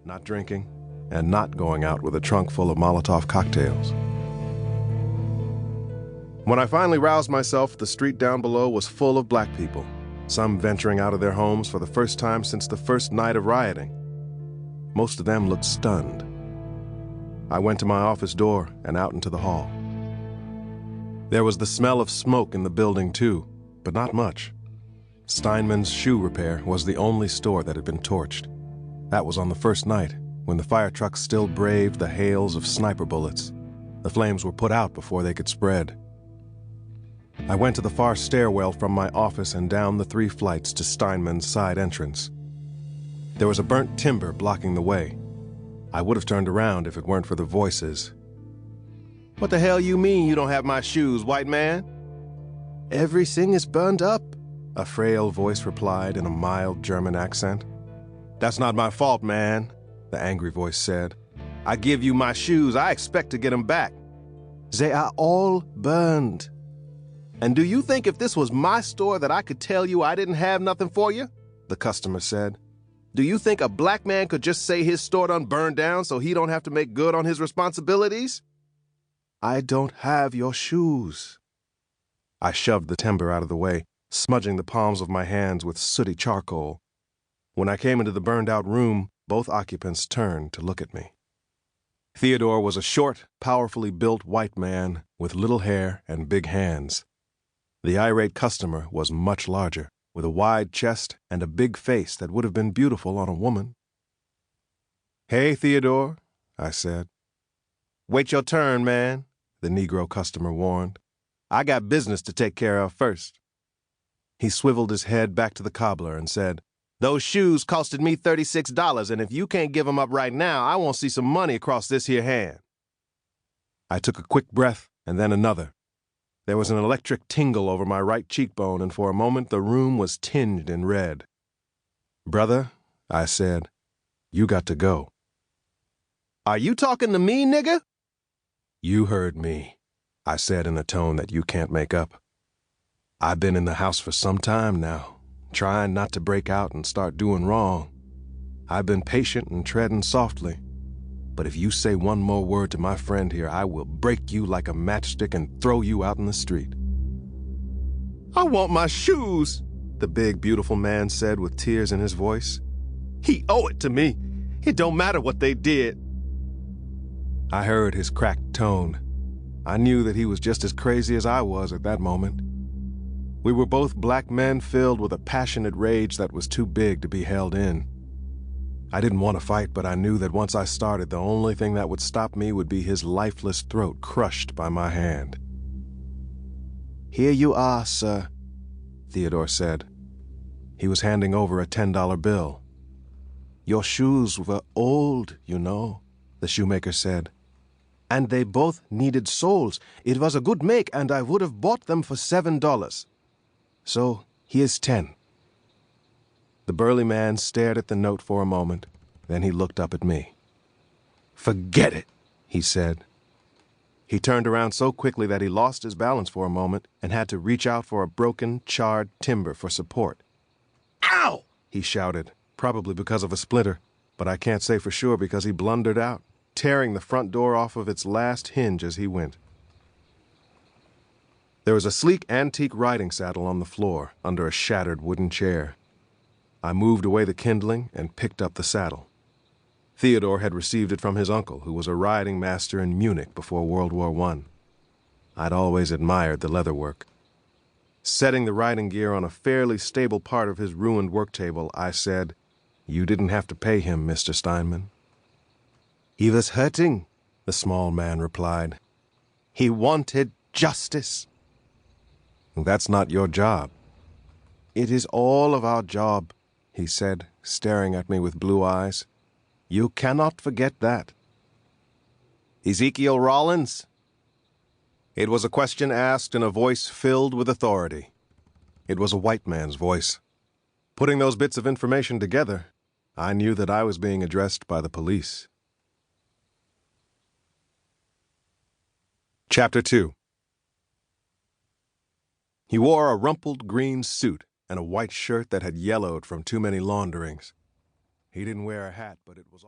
not drinking, and not going out with a trunk full of Molotov cocktails. When I finally roused myself, the street down below was full of black people, some venturing out of their homes for the first time since the first night of rioting. Most of them looked stunned. I went to my office door and out into the hall. There was the smell of smoke in the building too, but not much. Steinman's shoe repair was the only store that had been torched. That was on the first night, when the fire trucks still braved the hails of sniper bullets. The flames were put out before they could spread. I went to the far stairwell from my office and down the 3 flights to Steinman's side entrance. There was a burnt timber blocking the way. I would have turned around if it weren't for the voices. "What the hell you mean you don't have my shoes, white man?" "Everything is burned up," a frail voice replied in a mild German accent. "That's not my fault, man," the angry voice said. "I give you my shoes. I expect to get them back." "They are all burned." "And do you think if this was my store that I could tell you I didn't have nothing for you?" the customer said. "Do you think a black man could just say his store done burned down so he don't have to make good on his responsibilities?" "I don't have your shoes." I shoved the timber out of the way, smudging the palms of my hands with sooty charcoal. When I came into the burned-out room, both occupants turned to look at me. Theodore was a short, powerfully built white man with little hair and big hands. The irate customer was much larger, with a wide chest and a big face that would have been beautiful on a woman. "Hey, Theodore," I said. "Wait your turn, man," the Negro customer warned. "I got business to take care of first." He swiveled his head back to the cobbler and said, "Those shoes costed me $36, and if you can't give 'em up right now, I won't see some money across this here hand." I took a quick breath and then another. There was an electric tingle over my right cheekbone, and for a moment the room was tinged in red. "Brother," I said, "you got to go." "Are you talking to me, nigga?" "You heard me," I said in a tone that you can't make up. "I've been in the house for some time now, trying not to break out and start doing wrong. I've been patient and treading softly. But if you say one more word to my friend here, I will break you like a matchstick and throw you out in the street." "I want my shoes," the big, beautiful man said with tears in his voice. "He owe it to me. It don't matter what they did." I heard his cracked tone. I knew that he was just as crazy as I was at that moment. We were both black men filled with a passionate rage that was too big to be held in. I didn't want to fight, but I knew that once I started, the only thing that would stop me would be his lifeless throat crushed by my hand. "Here you are, sir," Theodore said. He was handing over a $10 bill. "Your shoes were old, you know," the shoemaker said. "And they both needed soles. It was a good make, and I would have bought them for $7. So here's 10. The burly man stared at the note for a moment, then he looked up at me. "Forget it," he said. He turned around so quickly that he lost his balance for a moment and had to reach out for a broken, charred timber for support. "Ow!" he shouted, probably because of a splinter, but I can't say for sure because he blundered out, tearing the front door off of its last hinge as he went. There was a sleek antique riding saddle on the floor under a shattered wooden chair. I moved away the kindling and picked up the saddle. Theodore had received it from his uncle, who was a riding master in Munich before World War I. I'd always admired the leatherwork. Setting the riding gear on a fairly stable part of his ruined work table, I said, "You didn't have to pay him, Mr. Steinman." "He was hurting," the small man replied. "He wanted justice." "That's not your job." "It is all of our job," he said, staring at me with blue eyes. "You cannot forget that." "Ezekiel Rawlins?" It was a question asked in a voice filled with authority. It was a white man's voice. Putting those bits of information together, I knew that I was being addressed by the police. Chapter 2. He wore a rumpled green suit and a white shirt that had yellowed from too many launderings. He didn't wear a hat, but it was all